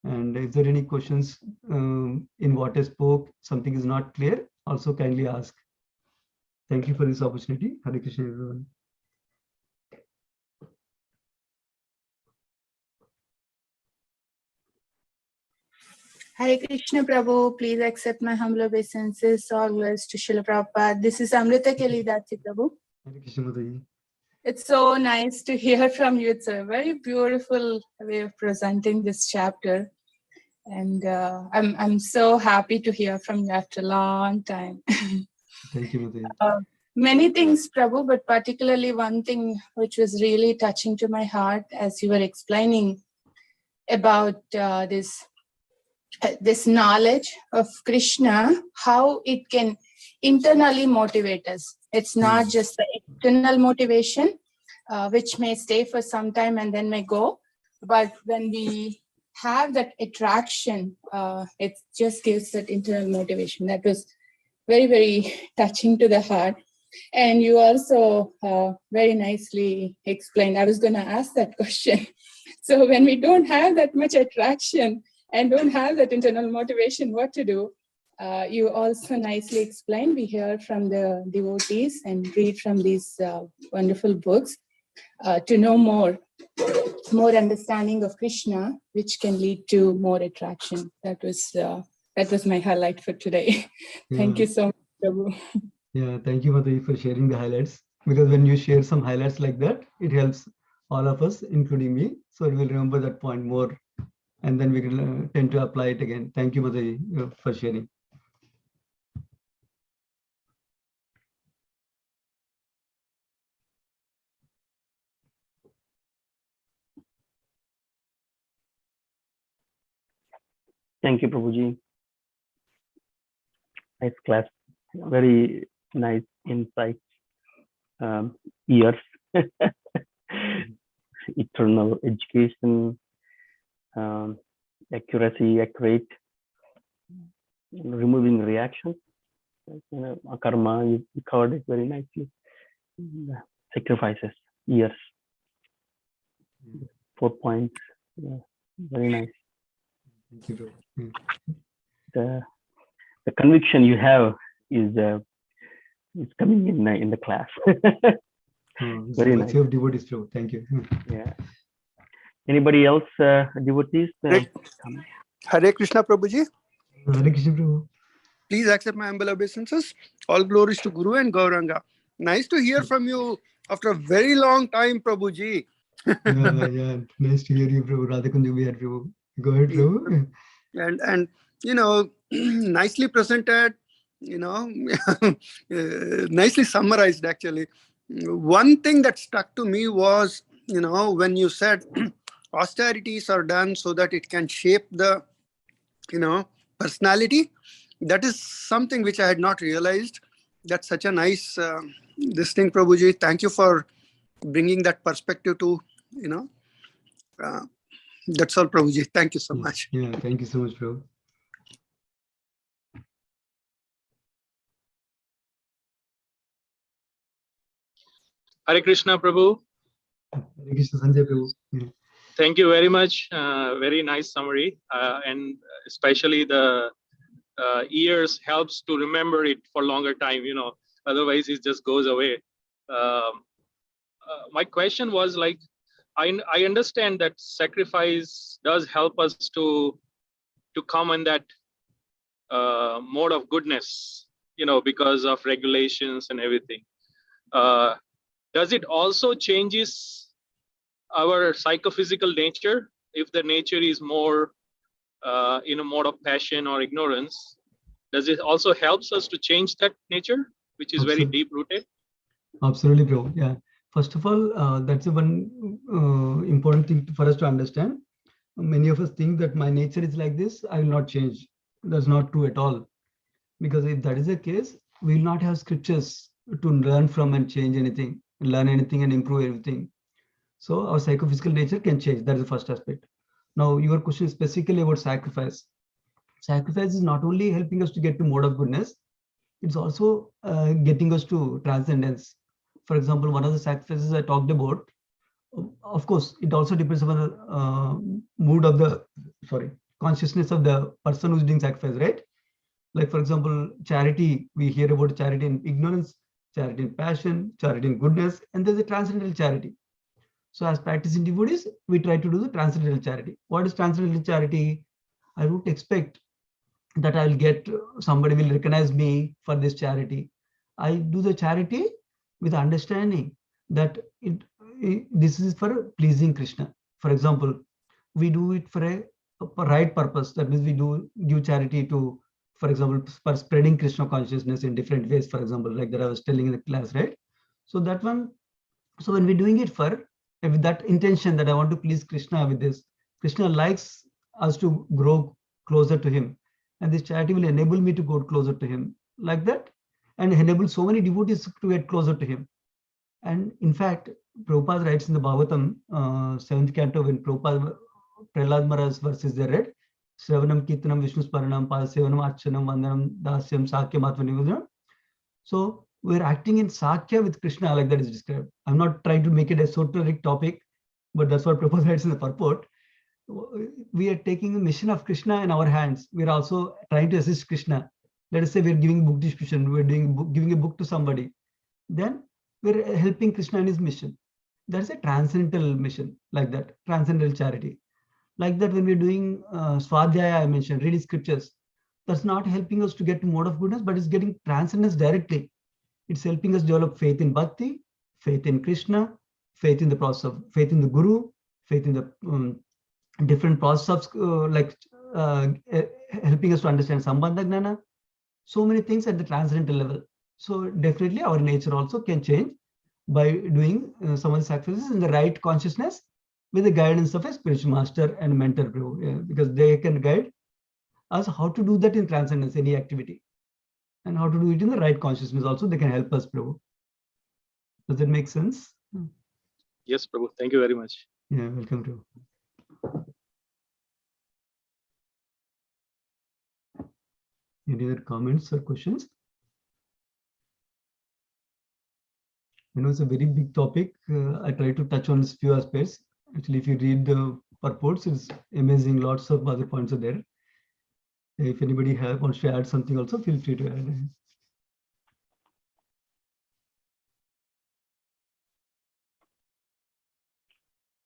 And if there are any questions in what I spoke, something is not clear, also kindly ask. Thank you for this opportunity. Hare Krishna, everyone. Hare Krishna Prabhu, please accept my humble obeisances. All glories to Srila Prabhupada. This is Amrita Kelidati Prabhu. Hare Krishna, Mataji. It's so nice to hear from you. It's a very beautiful way of presenting this chapter. And I'm so happy to hear from you after a long time. Thank you, Mataji. Many things, Prabhu, but particularly one thing which was really touching to my heart as you were explaining about this knowledge of Krishna, how it can internally motivate us. It's not just the external motivation, which may stay for some time and then may go. But when we have that attraction, it just gives that internal motivation. That was very, very touching to the heart. And you also very nicely explained. I was going to ask that question. So when we don't have that much attraction and don't have that internal motivation, what to do? You also nicely explained. We hear from the devotees and read from these wonderful books to know more understanding of Krishna, which can lead to more attraction. That was my highlight for today. Thank you so much, Prabhu. Yeah, thank you, Mataji, for sharing the highlights. Because when you share some highlights like that, it helps all of us, including me. So we will remember that point more, and then we will tend to apply it again. Thank you, Mataji, for sharing. Thank you, Prabhuji. Nice class. Very nice insight. Years. Eternal education. Accurate. Removing reactions. Karma, you covered it very nicely. Sacrifices. Years. 4 points. Yeah, very nice. Thank you, the conviction you have is coming in the class. Very nice. You have devotees, Prabhu. Thank you. Yeah. Anybody else devotees? Hare Krishna Prabhuji. Hare Krishna, Prabhu. Please accept my humble obeisances. All glories to Guru and Gauranga. Nice to hear from you after a very long time, Prabhuji. Yeah. Nice to hear you, Prabhu. Radhakunja Bihar, Prabhu. Go ahead, Prabhu. And nicely presented, nicely summarized actually. One thing that stuck to me was, when you said austerities are done so that it can shape the, personality. That is something which I had not realized. That's such a nice, this thing, Prabhuji. Thank you for bringing that perspective to, that's all, Prabhuji. Thank you so much. Yeah, thank you so much, Prabhu. Hare Krishna, Prabhu. Hare Krishna, Sanjay Prabhu. Yeah. Thank you very much. Very nice summary. And especially the ears helps to remember it for longer time, otherwise it just goes away. My question was like, I understand that sacrifice does help us to come in that mode of goodness, because of regulations and everything. Does it also changes our psychophysical nature if the nature is more in a mode of passion or ignorance? Does it also helps us to change that nature, which is very deep rooted? Absolutely, bro. Yeah. First of all, that's one important thing for us to understand. Many of us think that my nature is like this, I will not change. That's not true at all. Because if that is the case, we will not have scriptures to learn from and change anything, learn anything and improve everything. So our psychophysical nature can change. That is the first aspect. Now, your question is specifically about sacrifice. Sacrifice is not only helping us to get to mode of goodness, it's also getting us to transcendence. For example, one of the sacrifices I talked about, of course, it also depends on the mood of the, consciousness of the person who's doing sacrifice, right? Like, for example, charity, we hear about charity in ignorance, charity in passion, charity in goodness, and there's a transcendental charity. So as practicing devotees, we try to do the transcendental charity. What is transcendental charity? I would expect that I'll get, somebody will recognize me for this charity. I do the charity with understanding that this is for pleasing Krishna. For example, we do it for a right purpose. That means we do give charity to, for example, for spreading Krishna consciousness in different ways, for example, like that I was telling in the class, right? So that one, so when we're doing it for, with that intention that I want to please Krishna with this, Krishna likes us to grow closer to him. And this charity will enable me to go closer to him like that, and enable so many devotees to get closer to him. And in fact, Prabhupada writes in the Bhagavatam, 7th canto, when Prabhupada, Prahlad Maharaj's verse is there, right? Sravanam Kirtanam Vishnu Sparanam Padasevanam Archanam Vandanam Dasyam Sakyam Atmanivadhanam. So we're acting in Sakya with Krishna, like that is described. I'm not trying to make it a esoteric topic, but that's what Prabhupada writes in the purport. We are taking the mission of Krishna in our hands. We're also trying to assist Krishna. Let us say we're giving book distribution, we're giving a book to somebody. Then we're helping Krishna in his mission. That's a transcendental mission, like that, transcendental charity. Like that, when we're doing Swadhyaya, I mentioned, reading scriptures, that's not helping us to get to mode of goodness, but it's getting transcendence directly. It's helping us develop faith in bhakti, faith in Krishna, faith in the process of, faith in the Guru, faith in the different process of helping us to understand Sambandha Gnana, so many things at the transcendental level. So definitely our nature also can change by doing some of the sacrifices in the right consciousness with the guidance of a spiritual master and mentor, because they can guide us how to do that in transcendence, any activity, and how to do it in the right consciousness also. They can help us, Prabhu. Does that make sense? Yes, Prabhu. Thank you very much. Yeah, welcome, Prabhu. Any other comments or questions? It's a very big topic. I try to touch on a few aspects. Actually, if you read the purports, it's amazing. Lots of other points are there. If anybody wants to add something also, feel free to add.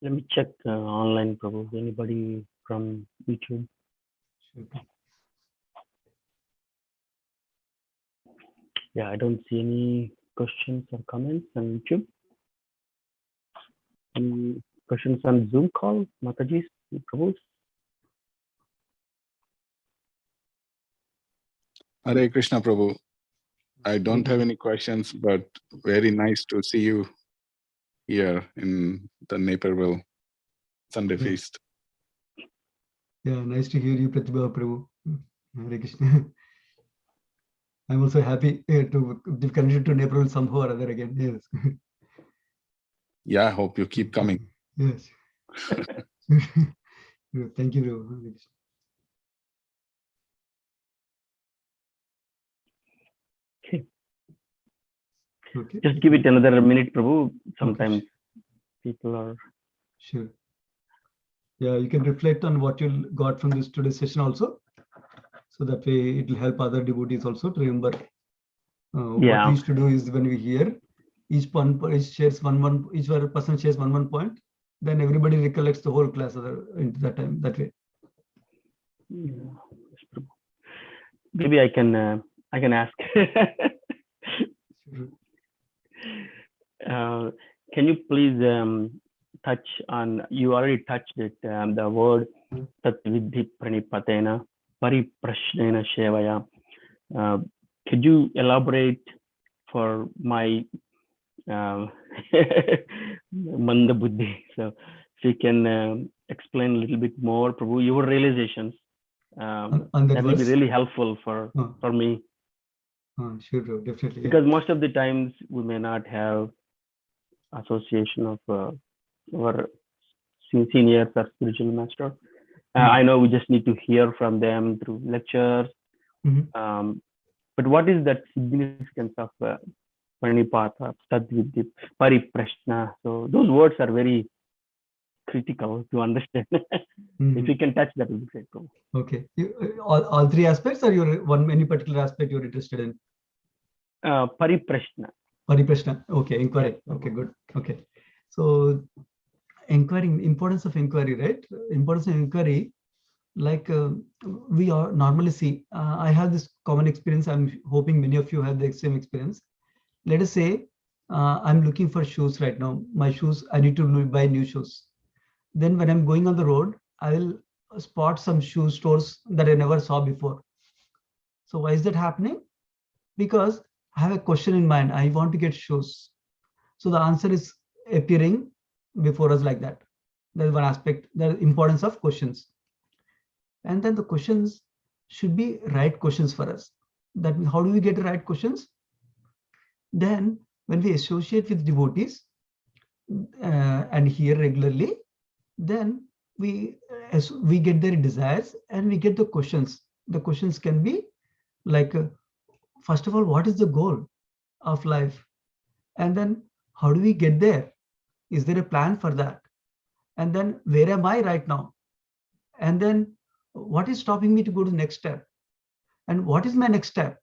Let me check online, Prabhu. Anybody from YouTube? Sure. Yeah, I don't see any questions or comments on YouTube. Any questions on Zoom call, Mataji, Prabhu? Hare Krishna, Prabhu. I don't have any questions, but very nice to see you here in the Naperville Sunday feast. Yeah, nice to hear you, Pratibha, Prabhu. Hare Krishna. I'm also happy to be connected to Naperville somehow or other again. Yes. Yeah, I hope you keep coming. Yes. Thank you, Prabhu. Okay. Okay. Just give it another minute, Prabhu. Sometimes people are. Sure. Yeah, you can reflect on what you got from this today's session also. So that way it will help other devotees also to remember. What we used to do is when we hear, each person shares each person shares one point, then everybody recollects the whole class into that time, that way. Maybe I can ask. Can you please touch on, you already touched it, the word tat vidhi pranipatena pariprashnena shevaya. Could you elaborate for my manda buddhi? So if you can explain a little bit more, Prabhu, your realizations. On that will be really helpful for me. Sure, definitely. Because most of the times we may not have association of our seniors or spiritual master. I know we just need to hear from them through lectures. But what is that significance of pranipata, tadvidhi, pariprashna? So those words are very critical to understand. If you can touch that, would be great. Okay. All three aspects, or any particular aspect you're interested in? Pariprashna. Pariprashna. Okay, inquiry. Okay, good. Okay. So inquiry, importance of inquiry, right? Importance of inquiry, like we are normally see. I have this common experience. I'm hoping many of you have the same experience. Let us say I'm looking for shoes right now. My shoes, I need to buy new shoes. Then when I'm going on the road, I will spot some shoe stores that I never saw before. So why is that happening? Because I have a question in mind. I want to get shoes. So the answer is appearing before us like that. That is one aspect, the importance of questions. And then the questions should be right questions for us. That means, how do we get the right questions? Then when we associate with devotees and hear regularly, then we get their desires and we get the questions. The questions can be like, first of all, what is the goal of life? And then how do we get there? Is there a plan for that? And then where am I right now? And then what is stopping me to go to the next step? And what is my next step?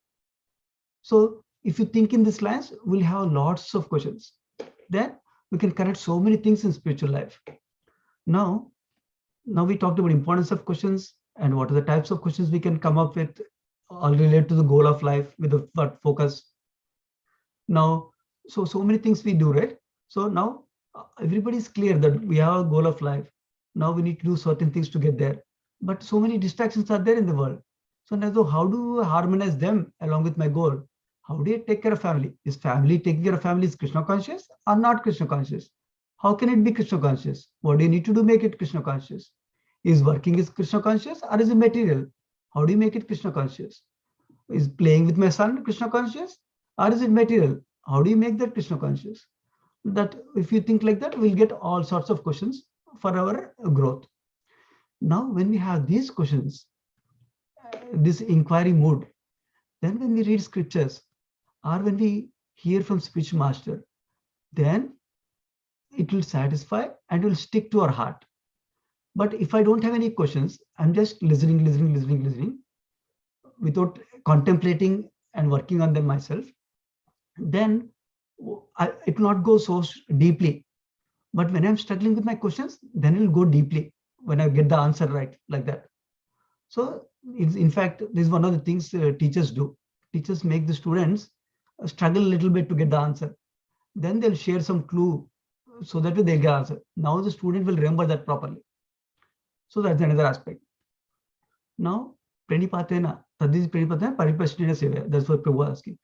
So if you think in this lines, we'll have lots of questions. Then we can connect so many things in spiritual life. Now we talked about importance of questions and what are the types of questions we can come up with, all related to the goal of life with the focus. Now, so many things we do, right? So now everybody's clear that we have a goal of life. Now we need to do certain things to get there. But so many distractions are there in the world. So now how do I harmonize them along with my goal? How do you take care of family? Is family taking care of family is Krishna conscious or not Krishna conscious? How can it be Krishna conscious? What do you need to do make it Krishna conscious? Is working is Krishna conscious or is it material? How do you make it Krishna conscious? Is playing with my son Krishna conscious or is it material? How do you make that Krishna conscious? That if you think like that, we'll get all sorts of questions for our growth. Now, when we have these questions, this inquiry mood, then when we read scriptures or when we hear from spiritual master, then it will satisfy and will stick to our heart. But if I don't have any questions, I'm just listening without contemplating and working on them myself, then it will not go so deeply. But when I'm struggling with my questions, then it will go deeply when I get the answer right, like that. So in fact, this is one of the things teachers do. Teachers make the students struggle a little bit to get the answer. Then they'll share some clue so that they'll get answer. Now the student will remember that properly. So that's another aspect. Now, pranipatena, tadis pranipatena pariprashnena sevaya. That's what Prabhu was asking.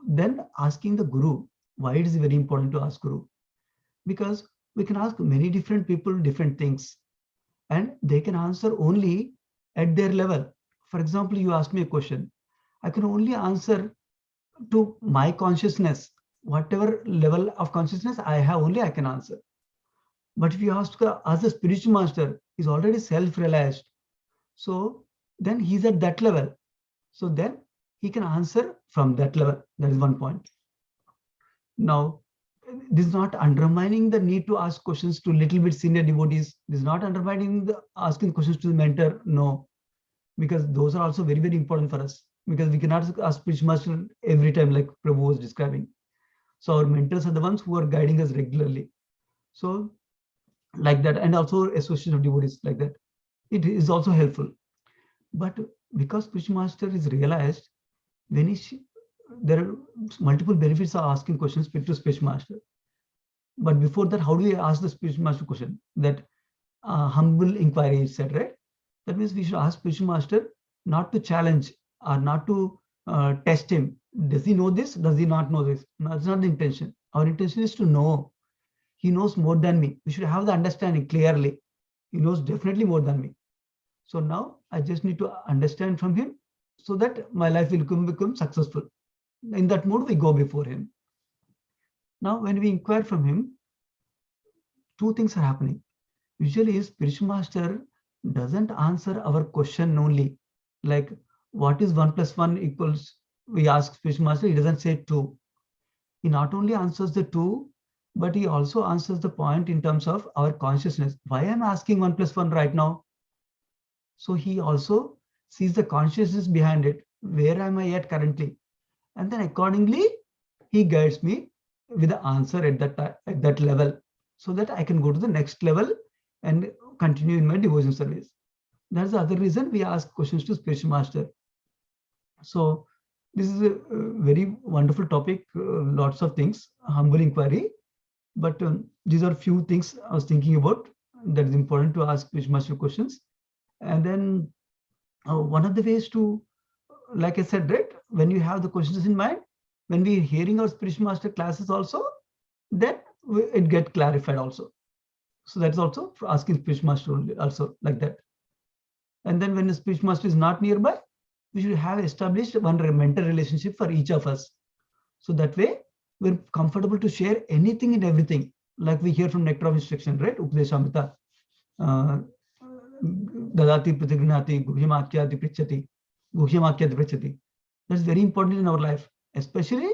Then asking the Guru, why it is very important to ask Guru? Because we can ask many different people different things and they can answer only at their level. For example, you ask me a question. I can only answer to my consciousness. Whatever level of consciousness I have, only I can answer. But if you ask as a spiritual master, he's already self-realized. So then he's at that level. So then he can answer from that level. That is one point. Now, this is not undermining the need to ask questions to little bit senior devotees. This is not undermining the asking questions to the mentor. No, because those are also very, very important for us, because we cannot ask spiritual master every time, like Prabhu was describing. So our mentors are the ones who are guiding us regularly. So like that, and also association of devotees like that. It is also helpful. But because spiritual master is realized, when there are multiple benefits of asking questions to spiritual master. But before that, how do we ask the spiritual master question? That humble inquiry is said, right? That means we should ask spiritual master not to challenge or not to test him. Does he know this? Does he not know this? No, that's not the intention. Our intention is to know. He knows more than me. We should have the understanding clearly. He knows definitely more than me. So now I just need to understand from him so that my life will become successful. In that mode, we go before him. Now, when we inquire from him, two things are happening. Usually, spiritual master doesn't answer our question only. Like, what is 1 + 1 equals? We ask spiritual master, he doesn't say 2. He not only answers the 2, but he also answers the point in terms of our consciousness. Why am I asking 1 + 1 right now? So he also sees the consciousness behind it. Where am I at currently? And then accordingly, he guides me with the answer at that level, so that I can go to the next level and continue in my devotion service. That's the other reason we ask questions to spiritual master. So this is a very wonderful topic, lots of things, humble inquiry. But these are few things I was thinking about that is important to ask spiritual master questions. And then one of the ways to, like I said, right, when you have the questions in mind, when we're hearing our spiritual master classes also, then it gets clarified also. So that's also for asking spiritual master also like that. And then when the spiritual master is not nearby, we should have established one mentor relationship for each of us. So that way we're comfortable to share anything and everything, like we hear from Nectar of Instruction, right? Upadeshamrita. Dadati pratignati guhyamakyati prichati. Guhyamakyati prichati. That's very important in our life, especially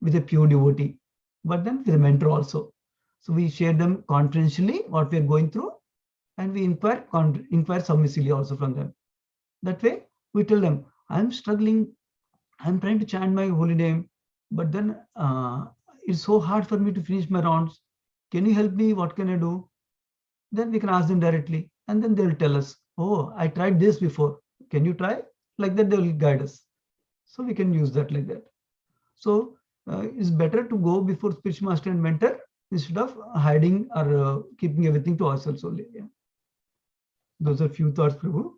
with a pure devotee, but then with a mentor also. So we share them confidentially what we are going through, and we inquire submissively also from them. That way we tell them, I'm struggling, I'm trying to chant my holy name, but then it's so hard for me to finish my rounds. Can you help me? What can I do? Then we can ask them directly, and then they'll tell us, oh, I tried this before. Can you try? Like that, they will guide us. So we can use that like that. So it's better to go before spiritual master and mentor instead of hiding or keeping everything to ourselves only. Yeah. Those are few thoughts, Prabhu.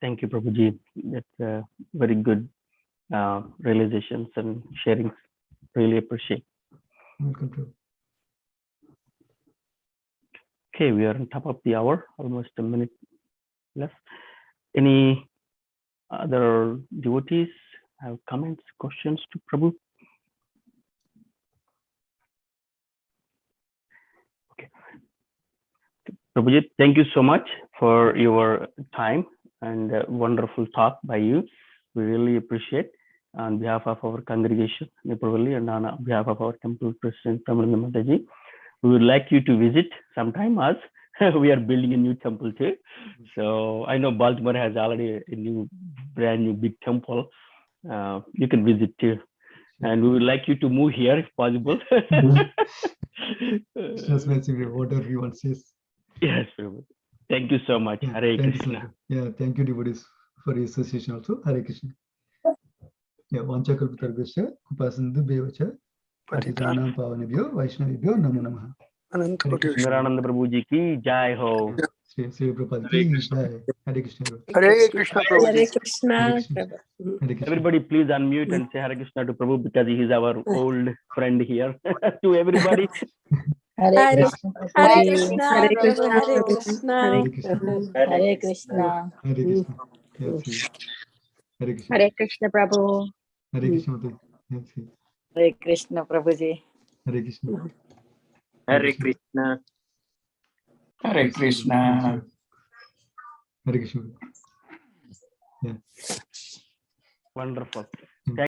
Thank you, Prabhuji. That's very good realizations and sharing. Really appreciate. Welcome, Prabhu. Okay, we are on top of the hour, almost a minute left. Any other devotees have comments, questions to Prabhu? Okay. Prabhuji, thank you so much for your time and wonderful talk by you. We really appreciate on behalf of our congregation, Naperville, and on behalf of our temple president, Pramila Mataji. We would like you to visit sometime as we are building a new temple too. So I know Baltimore has already a brand new big temple. You can visit too. And we would like you to move here if possible. Just whatever you want says. Yes, thank you so much. Yeah, Hare Krishna. Yeah, thank you, devotees, for your association also. Hare Krishna. Yeah, Vancha Kalpatargasya, Kupasandu Bevacha, Patitanam Pavanebhyo, Vaishnavibhyo, Namo Namaha. Narayananda Prabhuji ki jai ho. Sri Prabhupada ki jai. Hare Krishna. Hare Krishna, Prabhu. Hare Krishna. Hare Krishna. Everybody please unmute and say Hare Krishna to Prabhu because he is our old friend here. To everybody. Hare Krishna. Hare Krishna. Hare Prabhu, Hare Krishna. Krishna. Hare Krishna. Hare Krishna. Hare Krishna. Yes, Hare Krishna. Hare Krishna, Prabhu. Hare Krishna. Yes, Hare Krishna, Prabhuji. Hare Krishna. Hare Krishna. Hare Krishna. Hare Krishna. Yeah. Wonderful.